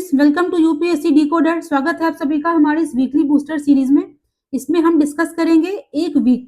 Friends, welcome to UPSC decoder. स्वागत है आप सभी का हमारे इस वीकली बूस्टर सीरीज में। इसमें हम डिस्कस करेंगे एक वीक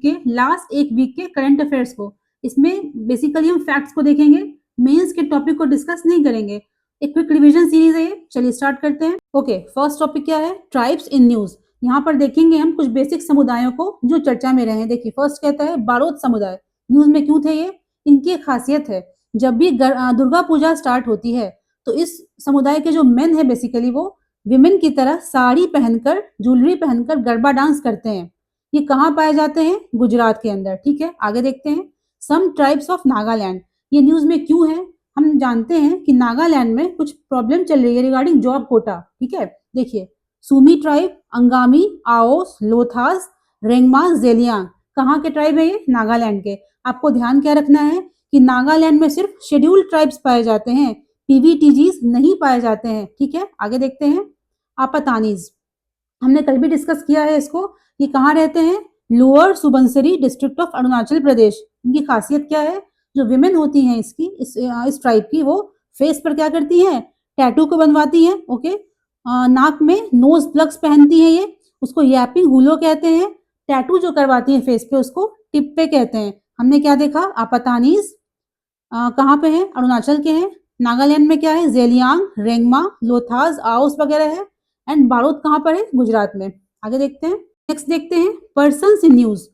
के करंट अफेयर्स को। इसमें बेसिकली हम फैक्ट्स को देखेंगे, मेंस के टॉपिक को डिस्कस नहीं करेंगे। एक क्विक रिवीजन सीरीज है ये। चलिए स्टार्ट करते हैं। ओके, फर्स्ट टॉपिक क्या है? Tribes in news. यहाँ पर देखेंगे हम कुछ बेसिक समुदायों को जो चर्चा में रहे हैं। देखिए, फर्स्ट कहता है बारोद समुदाय। न्यूज में क्यों थे ये? इनकी एक खासियत है, जब भी दुर्गा पूजा स्टार्ट होती है तो इस समुदाय के जो मेन है बेसिकली वो विमेन की तरह साड़ी पहनकर, ज्वेलरी पहनकर गरबा डांस करते हैं। ये कहाँ पाए जाते हैं? गुजरात के अंदर। ठीक है, आगे देखते हैं। सम ट्राइब्स ऑफ नागालैंड। ये न्यूज में क्यों है? हम जानते हैं कि नागालैंड में कुछ प्रॉब्लम चल रही है रिगार्डिंग जॉब कोटा। ठीक है, देखिए, सुमी ट्राइब, अंगामी, आओस, लोथास, रेंगमा, जेलियांग। कहाँ के ट्राइब है ये? नागालैंड के। आपको ध्यान क्या रखना है कि नागालैंड में सिर्फ शेड्यूल्ड ट्राइब्स पाए जाते हैं, पीवीटीजीज नहीं पाए जाते हैं। ठीक है, आगे देखते हैं। आपातानीज, हमने कल भी डिस्कस किया है इसको। ये कहाँ रहते हैं? Lower Subansiri district of Arunachal Pradesh. इनकी खासियत क्या है? जो विमेन होती हैं इस ट्राइब की, वो फेस पर क्या करती हैं? टैटू को बनवाती हैं। ओके, नाक में नोज प्लग्स पहनती हैं ये, उसको यापिंग हुलो कहते हैं। टैटू जो करवाती हैं फेस पे उसको टिप्पे कहते हैं। हमने क्या देखा? आपातानीज कहाँ पे है? अरुणाचल के हैं। नागालैंड में क्या है? जेलियांग, रेंगमा, लोथास, आओस वगैरह है। एंड बारोद कहाँ पर है? गुजरात में। आगे देखते हैं। नेक्स्ट देखते हैं पर्सन्स इन न्यूज।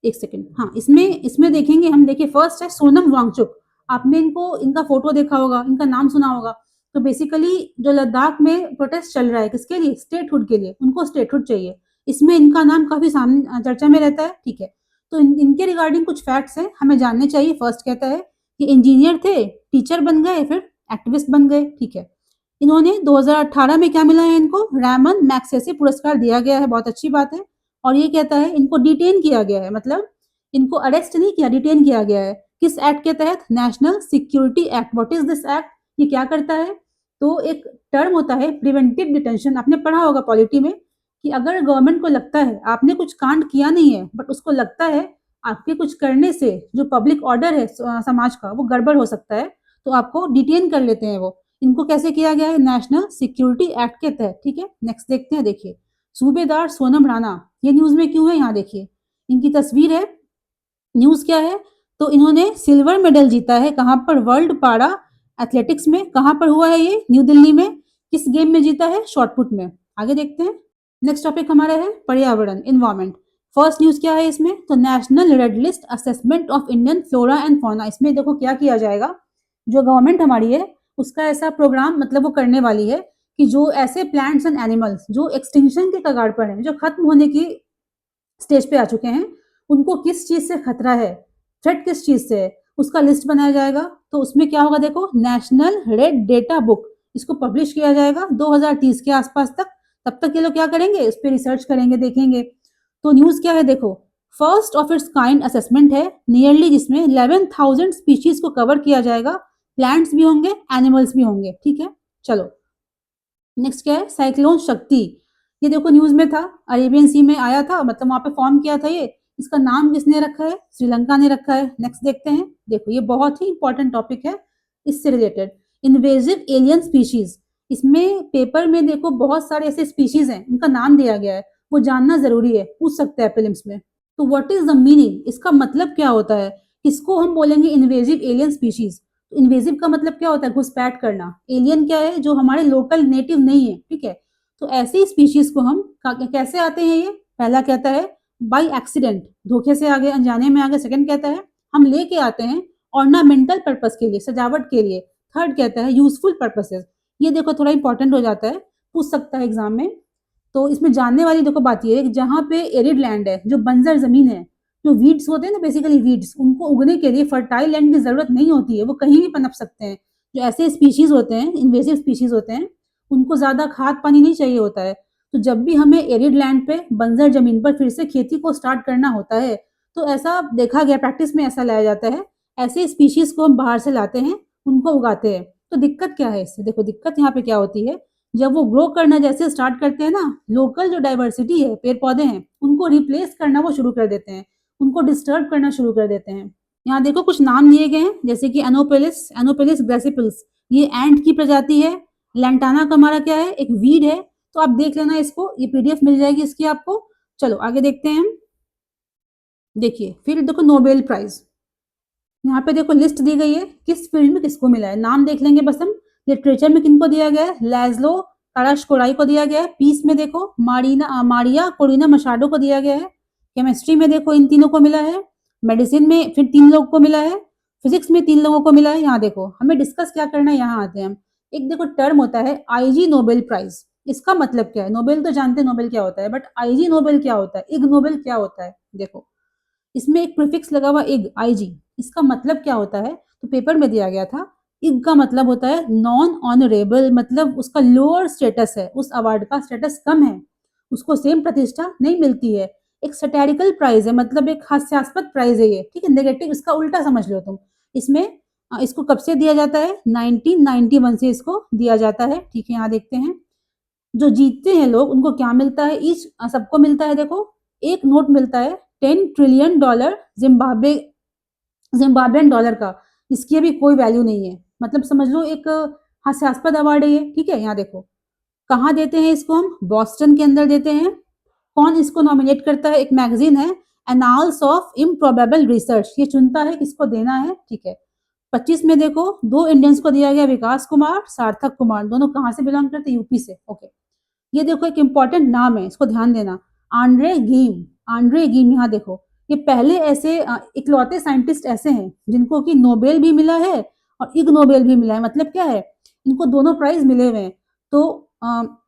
एक सेकंड, हाँ, इसमें देखेंगे हम। देखिए, फर्स्ट है सोनम वांगचुक। आपने इनका फोटो देखा होगा, इनका नाम सुना होगा। तो बेसिकली जो लद्दाख में प्रोटेस्ट चल रहा है, किसके लिए? स्टेटहुड के लिए। उनको स्टेटहुड चाहिए। इसमें इनका नाम काफी सामने चर्चा में रहता है। ठीक है, तो इनके रिगार्डिंग कुछ फैक्ट्स हैं, हमें जानने चाहिए। फर्स्ट कहता है कि इंजीनियर थे, टीचर बन गए, फिर एक्टिविस्ट बन गए। ठीक है, इन्होंने 2018 में क्या मिला है इनको? रैमन मैग्सेसे पुरस्कार दिया गया है। बहुत अच्छी बात है। और ये कहता है इनको डिटेन किया गया है, मतलब इनको अरेस्ट नहीं किया, डिटेन किया गया है। किस एक्ट के तहत? National security act. What is this act? ये क्या करता है? तो एक टर्म होता है प्रिवेंटिव डिटेंशन। आपने पढ़ा होगा पॉलिटी में कि अगर गवर्नमेंट को लगता है आपने कुछ कांड किया नहीं है, बट उसको लगता है आपके कुछ करने से जो पब्लिक ऑर्डर है समाज का, वो गड़बड़ हो सकता है, तो आपको डिटेन कर लेते हैं वो। इनको कैसे किया गया है? नेशनल सिक्योरिटी एक्ट के तहत। ठीक है, नेक्स्ट देखते हैं। देखिए, सूबेदार सोनम राणा, ये न्यूज में क्यों है? यहाँ देखिए, इनकी तस्वीर है। न्यूज क्या है? तो इन्होंने सिल्वर मेडल जीता है। कहाँ पर? वर्ल्ड पारा एथलेटिक्स में। कहाँ पर हुआ है ये? न्यू दिल्ली में। किस गेम में जीता है? शॉटपुट में। आगे देखते हैं। नेक्स्ट टॉपिक हमारा है पर्यावरण, इन्वायरमेंट। फर्स्ट न्यूज क्या है इसमें? तो national red list assessment of Indian flora and fauna. इसमें देखो क्या किया जाएगा, जो गवर्नमेंट हमारी है उसका ऐसा प्रोग्राम, मतलब वो करने वाली है कि जो ऐसे प्लांट्स एंड एनिमल्स जो एक्सटिंक्शन के कगार पर हैं, जो खत्म होने की स्टेज पे आ चुके हैं, उनको किस चीज से खतरा है, थ्रेट किस चीज से है, उसका लिस्ट बनाया जाएगा। तो उसमें क्या होगा? देखो, नेशनल रेड डेटा बुक, इसको पब्लिश किया जाएगा 2030 के आसपास तक। तब तक ये लोग क्या करेंगे? इस पर रिसर्च करेंगे, देखेंगे। तो न्यूज क्या है? देखो, first of its kind assessment है नियरली, जिसमें 11,000 स्पीशीज को कवर किया जाएगा। प्लांट्स भी होंगे, एनिमल्स भी होंगे। ठीक है, चलो नेक्स्ट क्या है? साइक्लोन शक्ति। ये देखो न्यूज में था, अरेबियन सी में आया था, मतलब वहां पे फॉर्म किया था ये। इसका नाम किसने रखा है? श्रीलंका ने रखा है। नेक्स्ट देखते हैं। देखो, ये बहुत ही इंपॉर्टेंट टॉपिक है इससे रिलेटेड, इन्वेजिव एलियन स्पीशीज। इसमें पेपर में देखो बहुत सारे ऐसे स्पीशीज हैं, उनका नाम दिया गया है, वो जानना जरूरी है, पूछ सकते हैं प्रीलिम्स में। तो व्हाट इज द मीनिंग? इसका मतलब क्या होता है? इसको हम बोलेंगे इन्वेजिव एलियन स्पीशीज। इन्वेजिव का मतलब क्या होता है? घुसपैठ करना। एलियन क्या है? जो हमारे लोकल नेटिव नहीं है। ठीक है, तो ऐसी स्पीशीज को हम कैसे आते हैं? ये पहला कहता है बाय एक्सीडेंट, धोखे से आगे, अनजाने में आगे। सेकंड कहता है हम लेके आते हैं ऑर्नामेंटल पर्पस के लिए, सजावट के लिए। थर्ड कहता है यूजफुल पर्पसेस। ये देखो थोड़ा इंपॉर्टेंट हो जाता है, पूछ सकता है एग्जाम में। तो इसमें जानने वाली देखो बात ये है कि जहाँ पे एरिड लैंड है, जो बंजर जमीन है, जो वीड्स होते हैं ना, बेसिकली वीड्स, उनको उगने के लिए फर्टाइल लैंड की जरूरत नहीं होती है, वो कहीं भी पनप सकते हैं। जो ऐसे स्पीशीज होते हैं, इन्वेसिव स्पीशीज होते हैं, उनको ज्यादा खाद पानी नहीं चाहिए होता है। तो जब भी हमें एरिड लैंड पे, बंजर जमीन पर फिर से खेती को स्टार्ट करना होता है, तो ऐसा देखा गया, प्रैक्टिस में ऐसा लाया जाता है, ऐसे स्पीशीज को हम बाहर से लाते हैं, उनको उगाते हैं। तो दिक्कत क्या है इससे? देखो, दिक्कत यहाँ पे क्या होती है, जब वो ग्रो करना जैसे स्टार्ट करते हैं ना, लोकल जो डाइवर्सिटी है, पेड़ पौधे हैं, उनको रिप्लेस करना वो शुरू कर देते हैं, उनको डिस्टर्ब करना शुरू कर देते हैं। यहाँ देखो कुछ नाम दिए गए हैं, जैसे कि एनोपेलिस ग्रेसिपल्स, ये एंट की प्रजाति है। लैंटाना का हमारा क्या है, एक वीड है, तो आप देख लेना इसको, ये पीडीएफ मिल जाएगी इसकी आपको। चलो आगे देखते हैं हम। देखिए फिर देखो नोबेल प्राइज, यहाँ पे देखो लिस्ट दी गई है किस फील्ड में किसको मिला है, नाम देख लेंगे बस हम। लिटरेचर में किनको दिया गया है, लैज़लो काराशकोराई को दिया गया है। पीस में देखो मारिया कोरिना मशाडो को दिया गया है। केमिस्ट्री में देखो इन तीनों को मिला है। मेडिसिन में फिर 3 लोगों को मिला है। फिजिक्स में 3 लोगों को मिला है। यहाँ देखो हमें डिस्कस क्या करना है, यहाँ आते हैं हम। एक देखो टर्म होता है आईजी नोबेल प्राइज, इसका मतलब क्या है, नोबेल तो जानते हैं नोबेल क्या होता है, बट आईजी नोबेल क्या होता है, इग नोबेल क्या होता है। देखो इसमें एक प्रीफिक्स लगा हुआ इग, आईजी, इसका मतलब क्या होता है, तो पेपर में दिया गया था। इग का मतलब होता है नॉन ऑनरेबल, मतलब उसका लोअर स्टेटस है, उस अवार्ड का स्टेटस कम है, उसको सेम प्रतिष्ठा नहीं मिलती है। एक सटैरिकल प्राइज है, मतलब एक हास्यास्पद प्राइज है ये, ठीक है, नेगेटिव, इसका उल्टा समझ लो तुम। इसमें इसको कब से दिया जाता है, 1991 से इसको दिया जाता है, ठीक है। यहाँ देखते हैं जो जीतते हैं लोग उनको क्या मिलता है, ईच सबको मिलता है। देखो एक नोट मिलता है $10 ट्रिलियन जिम्बाब्वे जिम्बाब्वेन डॉलर का, इसकी अभी कोई वैल्यू नहीं है, मतलब समझ लो एक हास्यास्पद अवार्ड है ये, ठीक है। यहाँ देखो कहाँ देते हैं इसको हम, बॉस्टन के अंदर देते हैं। कौन इसको नॉमिनेट करता है, एक मैगजीन है एनाल्स ऑफ इम्प्रोबेबल रिसर्च, ये चुनता है किसको देना है, ठीक है। 25 में देखो 2 इंडियंस को दिया गया, विकास कुमार, सार्थक कुमार, दोनों कहाँ से बिलोंग करते हैं, यूपी से, ओके। ये देखो एक इंपॉर्टेंट नाम है, इसको ध्यान देना, आंड्रे गीम। आंड्रे गीम, यहाँ देखो ये पहले ऐसे इकलौते साइंटिस्ट ऐसे हैं जिनको कि नोबेल भी मिला है और इग नोबेल भी मिला है, मतलब क्या है, इनको दोनों प्राइज मिले हुए हैं। तो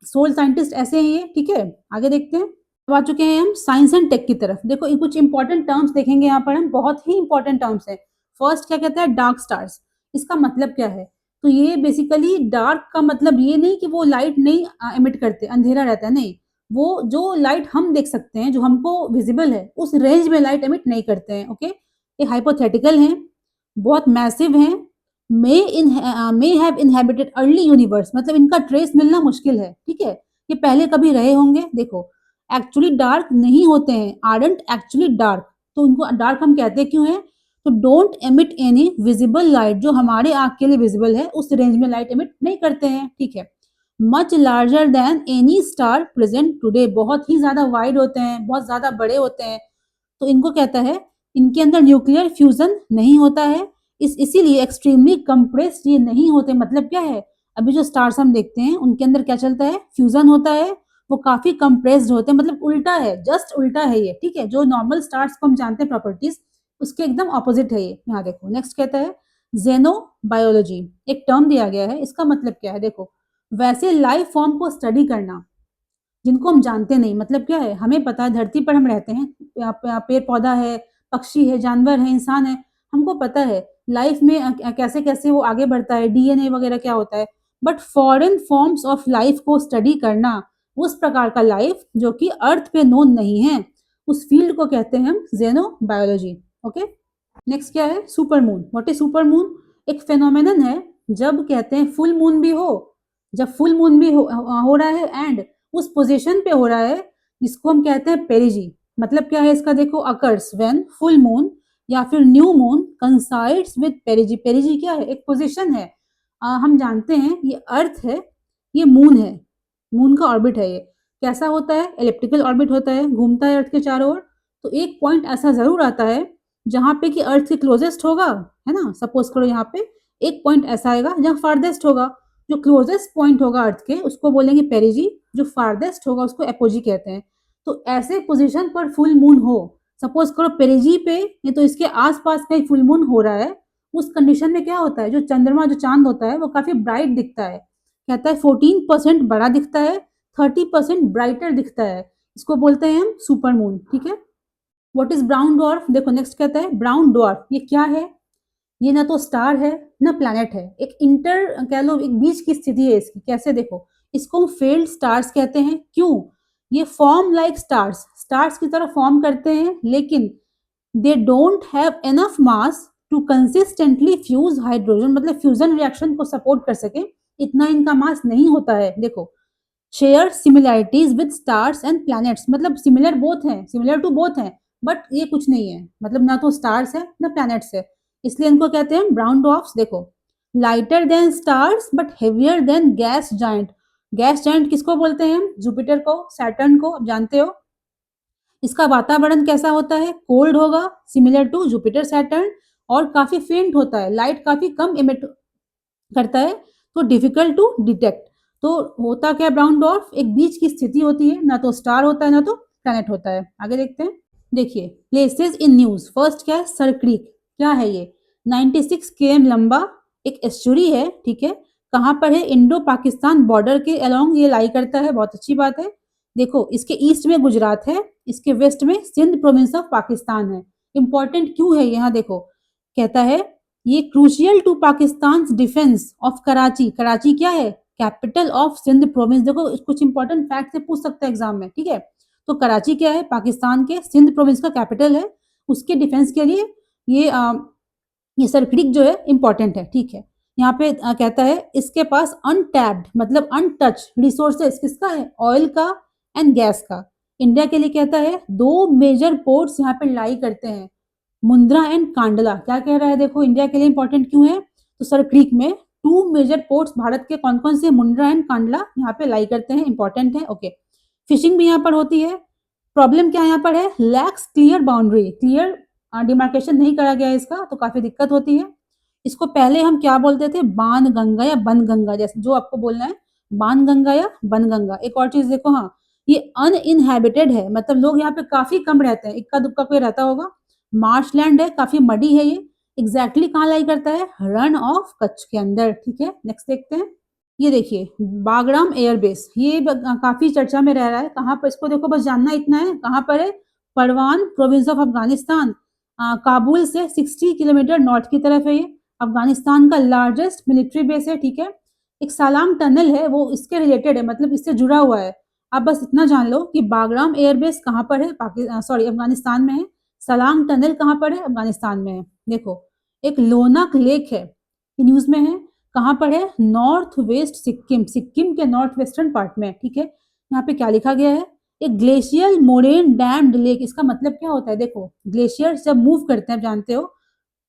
सोल साइंटिस्ट ऐसे हैं ये, ठीक है। आगे देखते हैं, अब आ चुके हैं हम साइंस एंड टेक की तरफ। देखो ये कुछ इंपॉर्टेंट टर्म्स देखेंगे यहाँ पर हम, बहुत ही इंपॉर्टेंट टर्म्स है। फर्स्ट क्या कहता है, डार्क स्टार्स, इसका मतलब क्या है, तो ये बेसिकली डार्क का मतलब ये नहीं कि वो लाइट नहीं एमिट करते, अंधेरा रहता है, नहीं, वो जो लाइट हम देख सकते हैं, जो हमको विजिबल है, उस रेंज में लाइट एमिट नहीं करते हैं, ओके। ये हाइपोथेटिकल हैं, बहुत मैसिव हैं, may have inhabited early universe, मतलब इनका ट्रेस मिलना मुश्किल है, ठीक है। ये पहले कभी रहे होंगे। देखो एक्चुअली डार्क नहीं होते हैं, आरंट एक्चुअली डार्क, तो उनको डार्क हम कहते क्यों हैं, तो don't emit any visible light, जो हमारे आंख के लिए विजिबल है उस रेंज में लाइट एमिट नहीं करते हैं, ठीक है। Much larger than any star present today, बहुत ही ज्यादा वाइड होते हैं, बहुत ज्यादा बड़े होते हैं, तो इनको कहता है, इनके अंदर न्यूक्लियर फ्यूजन नहीं होता है, इसीलिए एक्सट्रीमली कंप्रेस्ड ये नहीं होते। मतलब क्या है, अभी जो स्टार्स हम देखते हैं उनके अंदर क्या चलता है, फ्यूजन होता है, वो काफी कंप्रेस्ड होते हैं, मतलब उल्टा है, जस्ट उल्टा है ये, ठीक है। जो नॉर्मल स्टार्स को हम जानते हैं प्रॉपर्टीज, उसके एकदम ऑपोजिट है ये। यहाँ देखो नेक्स्ट कहता है जेनो बायोलॉजी, एक टर्म दिया गया है, इसका मतलब क्या है, देखो वैसे लाइफ फॉर्म को स्टडी करना जिनको हम जानते नहीं, मतलब क्या है, हमें पता है धरती पर हम रहते हैं, पेड़ पौधा है, पक्षी है, जानवर है, इंसान है, हमको पता है लाइफ में कैसे कैसे वो आगे बढ़ता है, डीएनए वगैरह क्या होता है, but foreign forms of life को स्टडी करना, उस प्रकार का लाइफ जो कि अर्थ पे नोन नहीं है, उस फील्ड को कहते हैं हम जेनो बायोलॉजी, ओके। नेक्स्ट क्या है, super moon. What is super moon, एक फेनोमेनन है जब कहते हैं फुल मून भी हो, जब फुल मून भी हो रहा है एंड उस पोजीशन पे हो रहा है, जिसको हम कहते हैं पेरिजी। मतलब क्या है इसका, देखो अकर्स व्हेन फुल मून या फिर new moon coincides with perigee. Perigee क्या है, एक पोजीशन है, हम जानते हैं ये अर्थ है, ये मून है, मून का ऑर्बिट है, ये कैसा होता है, एलिप्टिकल ऑर्बिट होता है, घूमता है अर्थ के चारों ओर। तो एक पॉइंट ऐसा जरूर आता है जहाँ पे कि अर्थ के क्लोजेस्ट होगा, है ना, सपोज करो यहाँ पे एक पॉइंट ऐसा आएगा जहाँ फारदेस्ट होगा, जो क्लोजेस्ट पॉइंट होगा अर्थ के उसको बोलेंगे पेरिजी, जो फारदेस्ट होगा उसको एपोजी कहते हैं। तो ऐसे पोजीशन पर फुल मून हो, सपोज करो पेरिजी पे, ये तो इसके आसपास कहीं फुल मून हो रहा है, उस कंडीशन में क्या होता है, जो चंद्रमा जो चांद होता है वो काफी ब्राइट दिखता है, कहता है 14% बड़ा दिखता है, 30% ब्राइटर दिखता है, इसको बोलते हैं हम सुपर मून, ठीक है। व्हाट इज ब्राउन डॉर्फ, देखो नेक्स्ट कहता है ब्राउन डॉर्फ, ये क्या है, ये ना तो स्टार है ना प्लैनेट है, एक इंटर कह लो, एक बीच की स्थिति है इसकी। कैसे, देखो इसको हम फेल्ड स्टार्स कहते हैं, क्यों, ये फॉर्म लाइक स्टार्स, स्टार्स की तरह फॉर्म करते हैं, लेकिन they don't have enough mass to consistently fuse hydrogen, मतलब फ्यूजन रिएक्शन को सपोर्ट कर सके, इतना इनका मास नहीं होता है। देखो share similarities with stars and planets, मतलब सिमिलर बोथ हैं, सिमिलर टू बोथ हैं, बट ये कुछ नहीं है, मतलब ना तो स्टार्स है ना प्लैनेट्स है, इसलिए इनको कहते हैं ब्राउन डॉर्फ्स। देखो lighter than stars but heavier than gas giant. Gas giant किसको बोलते हैं हम? जुपिटर को, सैटर्न को, आप जानते हो। इसका वातावरण कैसा होता है? कोल्ड होगा, सिमिलर टू जुपिटर सैटर्न, और काफी फेंट होता है, लाइट काफी कम इमिट करता है, तो डिफिकल्ट टू डिटेक्ट। तो होता क्या ब्राउन डॉर्फ? एक बीच की स्थिति होती है, ना तो स्टार होता है ना तो प्लैनेट होता है। आगे देखते हैं। देखिए प्लेसेस इन न्यूज, फर्स्ट क्या है? Sir creek. क्या है ये? 96 km लंबा एक एस्चुरी है, ठीक है। कहाँ पर है? इंडो पाकिस्तान बॉर्डर के अलोंग ये लाई करता है, बहुत अच्छी बात है। देखो इसके ईस्ट में गुजरात है, इसके वेस्ट में सिंध प्रोविंस ऑफ पाकिस्तान है। इंपॉर्टेंट क्यों है? यहाँ देखो कहता है ये crucial to Pakistan defence of Karachi. Karachi क्या है? Capital of Sindh province. देखो कुछ इंपॉर्टेंट फैक्ट से पूछ सकता है एग्जाम में, ठीक है। तो कराची क्या है? पाकिस्तान के सिंध प्रोविंस का कैपिटल है, उसके डिफेंस के लिए ये ये सरक्रीक जो है इंपॉर्टेंट है, ठीक है। यहाँ पे कहता है इसके पास अनटैप्ड मतलब अनटच रिसोर्सेस किसका है? ऑयल का एंड गैस का। इंडिया के लिए कहता है दो मेजर पोर्ट्स यहाँ पे लाई करते हैं, मुंद्रा एंड कांडला। क्या कह रहा है? देखो इंडिया के लिए इंपॉर्टेंट क्यों है? तो सर क्रीक में टू मेजर पोर्ट्स भारत के कौन कौन से? मुंद्रा एंड कांडला यहाँ पे लाई करते हैं, इंपॉर्टेंट है, ओके। फिशिंग भी यहाँ पर होती है। प्रॉब्लम क्या यहाँ पर है? Lakhs clear boundary, clear demarcation नहीं करा गया है इसका, तो काफी दिक्कत होती है। इसको पहले हम क्या बोलते थे? बाण गंगा या बन गंगा, जैसे जो आपको बोलना है, बाण गंगा या बन गंगा। एक और चीज देखो, हाँ ये अनइनहेबिटेड है, मतलब लोग यहाँ पे काफी कम रहते हैं, इक्का दुक्का कोई रहता होगा। मार्शलैंड है, काफी मडी है ये। एग्जैक्टली कहाँ लाई करता है? रन ऑफ कच्छ के अंदर, ठीक है। नेक्स्ट देखते हैं। ये देखिए बागराम एयरबेस, ये काफी चर्चा में रह रहा है। कहाँ पर? इसको देखो बस जानना इतना है, कहाँ पर है? परवान प्रोविंस ऑफ अफगानिस्तान। काबुल से 60 किलोमीटर नॉर्थ की तरफ है ये। अफगानिस्तान का लार्जेस्ट मिलिट्री बेस है, ठीक है। एक सालांग टनल है, वो इसके रिलेटेड है, मतलब इससे जुड़ा हुआ है। आप बस इतना जान लो कि बागराम एयरबेस कहाँ पर है? अफगानिस्तान में है। सलांग टनल कहाँ पर है? अफगानिस्तान में है। देखो एक लोनाक लेक है, न्यूज में है, कहाँ पर है? नॉर्थ वेस्ट सिक्किम, सिक्किम के नॉर्थ वेस्टर्न पार्ट में, ठीक है। यहाँ पे क्या लिखा गया है? एक ग्लेशियल मोरेन डैम्ड लेक। इसका मतलब क्या होता है? देखो ग्लेशियर्स जब मूव करते हैं, आप जानते हो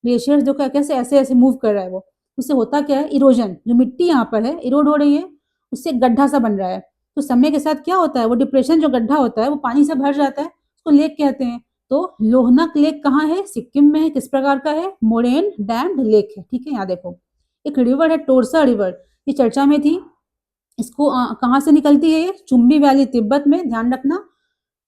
ग्लेशियर्स जो कैसे ऐसे ऐसे मूव कर रहा है, वो उससे होता क्या है? इरोजन, जो मिट्टी यहाँ पर है इरोड हो रही है, उससे गड्ढा सा बन रहा है। तो समय के साथ क्या होता है? वो डिप्रेशन जो गड्ढा होता है वो पानी से भर जाता है, उसको लेक कहते हैं। तो लोहनक लेक कहाँ है? सिक्किम में है। किस प्रकार का है? मोरेन डैम्ड लेक है, ठीक है। यहाँ देखो एक रिवर है, टोरसा रिवर, ये चर्चा में थी। इसको कहाँ से निकलती है? ये चुम्बी वैली तिब्बत में, ध्यान रखना।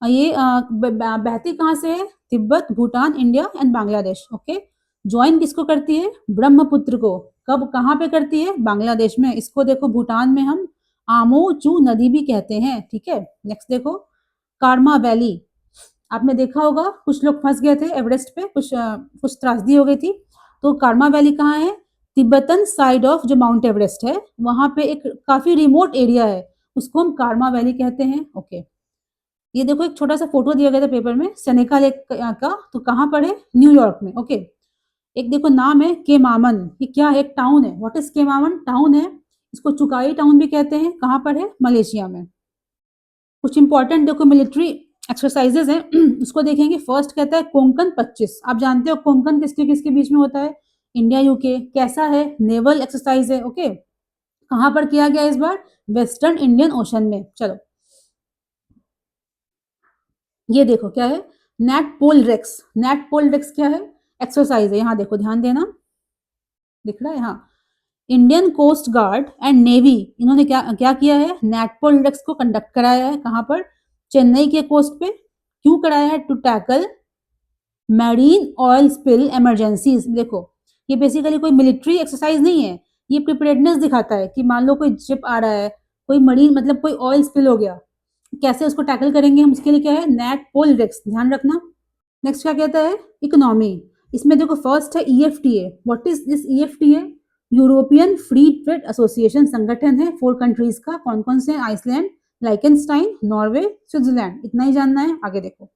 ये बहती कहाँ से है? Tibet, Bhutan, India and Bangladesh, okay. Join किसको करती है? ब्रह्मपुत्र को। कब कहाँ पे करती है? बांग्लादेश में। इसको देखो भूटान में हम आमो चू नदी भी कहते हैं, ठीक है। नेक्स्ट देखो कारमा वैली। आपने देखा होगा कुछ लोग फंस गए थे एवरेस्ट पे, कुछ त्रासदी हो गई थी। तो कारमा वैली कहाँ है? तिब्बतन साइड ऑफ जो माउंट एवरेस्ट है, वहां पे एक काफी रिमोट एरिया है, उसको हम कारमा वैली कहते हैं, ओके। ये देखो एक छोटा सा फोटो दिया गया था पेपर में सेनेका लेक का, तो कहाँ पर है? न्यूयॉर्क में, ओके। एक देखो नाम है केमामन, ये क्या है? एक टाउन है। What is केमामन? टाउन है। इसको चुकाई टाउन भी कहते हैं। कहाँ पर है? मलेशिया में। कुछ इंपॉर्टेंट देखो मिलिट्री एक्सरसाइजेज हैं उसको देखेंगे। फर्स्ट कहता है कोंकण 25। आप जानते हो कोंकण किसके किसके बीच में होता है? India UK. कैसा है? नेवल एक्सरसाइज है, ओके। कहाँ पर किया गया इस बार? वेस्टर्न इंडियन ओशन में। चलो ये देखो क्या है? नेट पोल रेक्स। नेट पोल रेक्स क्या है? एक्सरसाइज है। यहाँ देखो ध्यान देना, दिख रहा है? हाँ, Indian coast guard and navy, इन्होंने क्या क्या किया है? नेटपोल इंडेक्स को कंडक्ट कराया है। कहाँ पर? चेन्नई के कोस्ट पे। क्यों कराया है? To tackle marine oil spill emergencies. देखो ये बेसिकली कोई मिलिट्री एक्सरसाइज नहीं है, ये प्रिपेयर्डनेस दिखाता है कि मान लो कोई शिप आ रहा है, कोई मरीन मतलब कोई ऑयल स्पिल हो गया, कैसे उसको टैकल करेंगे हम, उसके लिए क्या है? नेट पोल इंडेक्स, ध्यान रखना। नेक्स्ट क्या कहता है? इकोनॉमी। इसमें देखो फर्स्ट है EFTA. What is this EFTA? European Free Trade Association संगठन है 4 कंट्रीज का। कौन कौन से? Iceland, Liechtenstein, Norway, Switzerland. इतना ही जानना है, आगे देखो।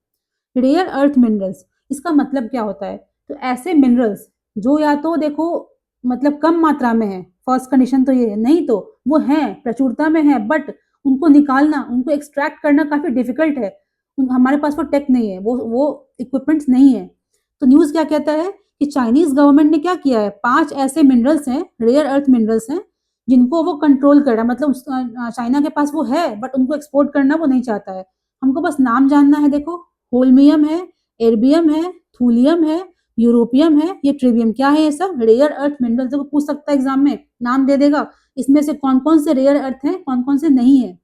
रेयर अर्थ मिनरल्स, इसका मतलब क्या होता है? तो ऐसे मिनरल्स जो या तो देखो मतलब कम मात्रा में है, फर्स्ट कंडीशन तो ये है, नहीं तो वो है प्रचुरता में है, बट उनको निकालना, उनको एक्सट्रैक्ट करना काफी डिफिकल्ट है। हमारे पास वो टेक नहीं है, वो इक्विपमेंट्स नहीं है। तो न्यूज क्या कहता है कि चाइनीज गवर्नमेंट ने क्या किया है, 5 ऐसे मिनरल्स हैं, रेयर अर्थ मिनरल्स हैं, जिनको वो कंट्रोल कर रहा है। मतलब चाइना के पास वो है बट उनको एक्सपोर्ट करना वो नहीं चाहता है। हमको बस नाम जानना है। देखो, होल्मियम है, एर्बियम है, थूलियम है, यूरोपियम है, ये ट्रिवियम। क्या है ये सब? Rare earth minerals. देखो पूछ सकता है एग्जाम में, नाम दे देगा, इसमें से कौन कौन से रेयर अर्थ हैं, कौन कौन से नहीं है।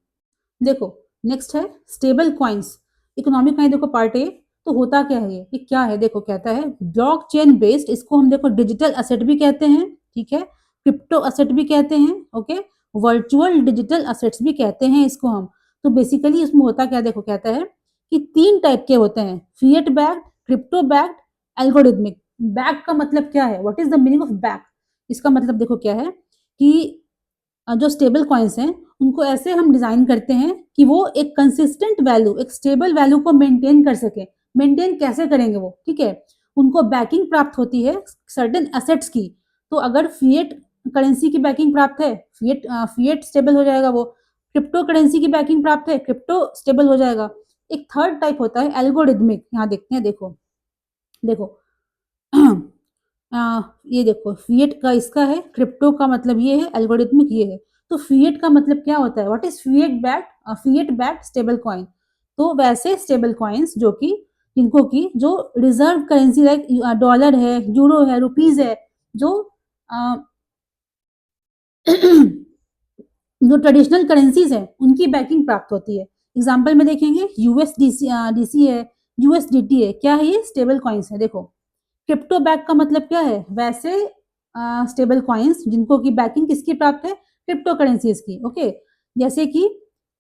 देखो नेक्स्ट है स्टेबल कॉइन्स, इकोनॉमिक का देखो पार्ट ए। तो होता क्या है ये क्या है? देखो कहता है ब्लॉकचेन बेस्ड, इसको हम देखो डिजिटल असेट भी कहते हैं, ठीक है, क्रिप्टो असेट भी कहते हैं, ओके, वर्चुअल डिजिटल असेट्स भी कहते हैं इसको हम। तो बेसिकली इसमें होता क्या, देखो कहता है कि 3 टाइप के होते हैं, fiat backed, crypto backed, algorithmic. Back का मतलब क्या है? What is the meaning of back? इसका मतलब देखो क्या है कि जो स्टेबल कॉइन्स हैं उनको ऐसे हम डिजाइन करते हैं कि वो एक कंसिस्टेंट वैल्यू, एक स्टेबल वैल्यू को मेंटेन कर सके। मेंटेन कैसे करेंगे वो? ठीक है, उनको बैकिंग प्राप्त होती है सर्टेन एसेट्स की। तो अगर फिएट करेंसी की बैकिंग प्राप्त है, फिएट स्टेबल हो जाएगा वो। क्रिप्टो करेंसी की बैकिंग प्राप्त है, क्रिप्टो स्टेबल हो जाएगा। एक थर्ड टाइप होता है एल्गोरिथमिक। यहाँ देखते हैं, देखो देखो ये देखो फिएट का इसका है, क्रिप्टो का मतलब ये है, एल्गोरिथमिक ये है। तो फिएट का मतलब क्या होता है? What is fiat backed stable coin? तो वैसे स्टेबल कॉइन्स जो कि जिनको की जो रिजर्व करेंसी लाइक डॉलर है, यूरो है, रुपीज है, जो जो ट्रेडिशनल करेंसीज है उनकी बैकिंग प्राप्त होती है। एग्जाम्पल में देखेंगे यूएसडीसी है, यूएसडीटी है। क्या है ये? स्टेबल कॉइन्स है। देखो क्रिप्टो बैक का मतलब क्या है? वैसे स्टेबल कॉइन्स जिनको की बैकिंग किसकी प्राप्त है? क्रिप्टो करेंसीज की, ओके। जैसे कि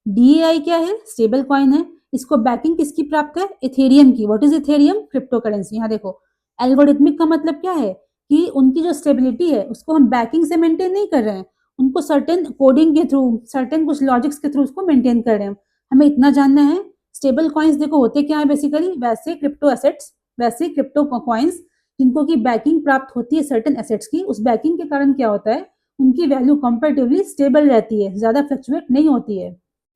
DAI क्या है? स्टेबल कॉइन है, इसको बैकिंग किसकी प्राप्त है? इथेरियम की। What is Ethereum? Crypto currency. यहाँ देखो एल्गोरिथमिक का मतलब क्या है कि उनकी जो स्टेबिलिटी है उसको हम बैकिंग से मेंटेन नहीं कर रहे हैं, उनको सर्टेन कोडिंग के थ्रू, सर्टेन कुछ लॉजिक्स के थ्रू उसको मेंटेन कर रहे हैं। हमें इतना जानना है। स्टेबल कॉइन्स देखो होते क्या है बेसिकली? वैसे क्रिप्टो एसेट्स, वैसे क्रिप्टो कॉइन्स जिनको की बैकिंग प्राप्त होती है सर्टेन एसेट्स की। उस बैकिंग के कारण क्या होता है? उनकी वैल्यू कंपैरेटिवली स्टेबल रहती है, ज्यादा फ्लक्चुएट नहीं होती है।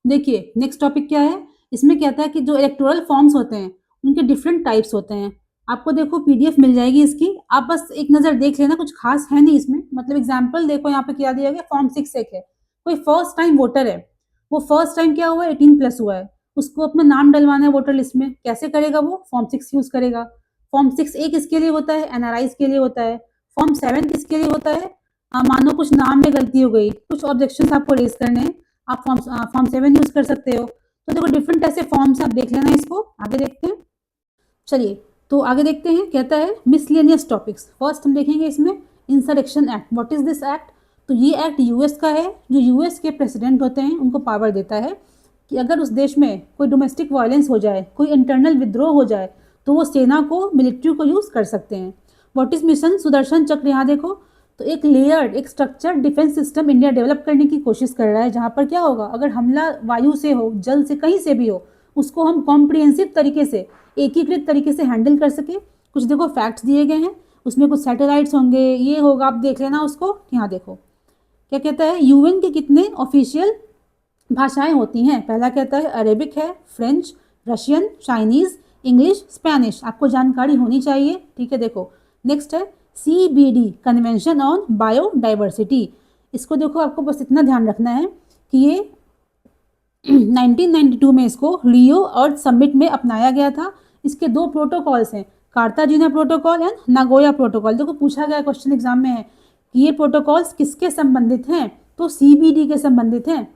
देखिए नेक्स्ट टॉपिक क्या है, इसमें कहता है कि जो इलेक्टोरल फॉर्म्स होते हैं उनके डिफरेंट टाइप्स होते हैं। आपको देखो पीडीएफ मिल जाएगी इसकी, आप बस एक नजर देख लेना, कुछ खास है नहीं इसमें। मतलब एग्जांपल देखो यहाँ पे क्या दिया गया, फॉर्म 6 एक है, कोई फर्स्ट टाइम वोटर है, वो फर्स्ट टाइम क्या हुआ, 18+ हुआ है, उसको अपना नाम डलवाना है वोटर लिस्ट में। कैसे करेगा वो? फॉर्म 6 यूज करेगा। फॉर्म 6A किसके लिए होता है? एनआरआईज के लिए होता है। फॉर्म 7 किसके लिए होता है? मानो कुछ नाम में गलती हो गई, कुछ ऑब्जेक्शन आपको रेज करने हैं, आप फॉर्म 7 यूज कर सकते हो। तो देखो डिफरेंट ऐसे फॉर्म्स आप देख लेना इसको। आगे देखते हैं, चलिए तो आगे देखते हैं। कहता है मिसलेनियस टॉपिक्स। फर्स्ट हम देखेंगे इसमें insurrection act. What is this act? तो ये एक्ट यूएस का है। जो यूएस के प्रेसिडेंट होते हैं उनको पावर देता है कि अगर उस देश में कोई डोमेस्टिक वायलेंस हो जाए, कोई इंटरनल विद्रोह हो जाए, तो वो सेना को, मिलिट्री को यूज कर सकते हैं। व्हाट इज मिशन सुदर्शन चक्र? यहाँ देखो, तो एक लेयर्ड, एक structured defence system India develop करने की कोशिश कर रहा है, जहां पर क्या होगा, अगर हमला वायु से हो, जल से, कहीं से भी हो, उसको हम कॉम्प्रिहेंसिव तरीके से, एकीकृत तरीके से हैंडल कर सके। कुछ देखो फैक्ट्स दिए गए हैं, उसमें कुछ सैटेलाइट्स होंगे, ये होगा, आप देख लेना उसको। यहाँ देखो क्या कहता है, यूएन के कितने ऑफिशियल भाषाएं होती हैं? पहला कहता है अरेबिक है, French, Russian, Chinese, English, Spanish. आपको जानकारी होनी चाहिए, ठीक है। देखो नेक्स्ट है CBD, कन्वेंशन ऑन बायोडाइवर्सिटी। इसको देखो, आपको बस इतना ध्यान रखना है कि ये 1992 में इसको रियो अर्थ समिट में अपनाया गया था। इसके 2 प्रोटोकॉल्स हैं, कार्ताजीना प्रोटोकॉल एंड नागोया प्रोटोकॉल। देखो पूछा गया क्वेश्चन एग्जाम में है कि ये प्रोटोकॉल्स किसके संबंधित हैं? तो CBD के संबंधित हैं।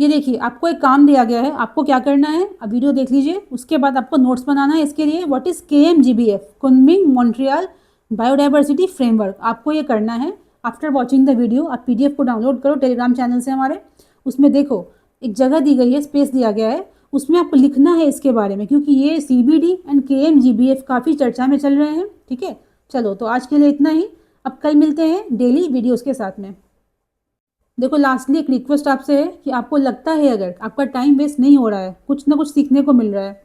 ये देखिए आपको एक काम दिया गया है, आपको क्या करना है, अब वीडियो देख लीजिए, उसके बाद आपको नोट्स बनाना है इसके लिए। What is KMGBF, Kunming Montreal biodiversity framework. आपको ये करना है आफ्टर वॉचिंग द वीडियो। आप PDF को डाउनलोड करो टेलीग्राम चैनल से हमारे, उसमें देखो एक जगह दी गई है, स्पेस दिया गया है, उसमें आपको लिखना है इसके बारे में, क्योंकि ये CBD एंड KMGBF काफ़ी चर्चा में चल रहे हैं, ठीक है। चलो तो आज के लिए इतना ही, अब कल मिलते हैं डेली वीडियोज़ के साथ में। देखो लास्टली एक रिक्वेस्ट आपसे है कि आपको लगता है अगर आपका टाइम वेस्ट नहीं हो रहा है, कुछ ना कुछ सीखने को मिल रहा है,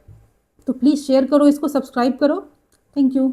तो प्लीज़ शेयर करो इसको, सब्सक्राइब करो। Thank you.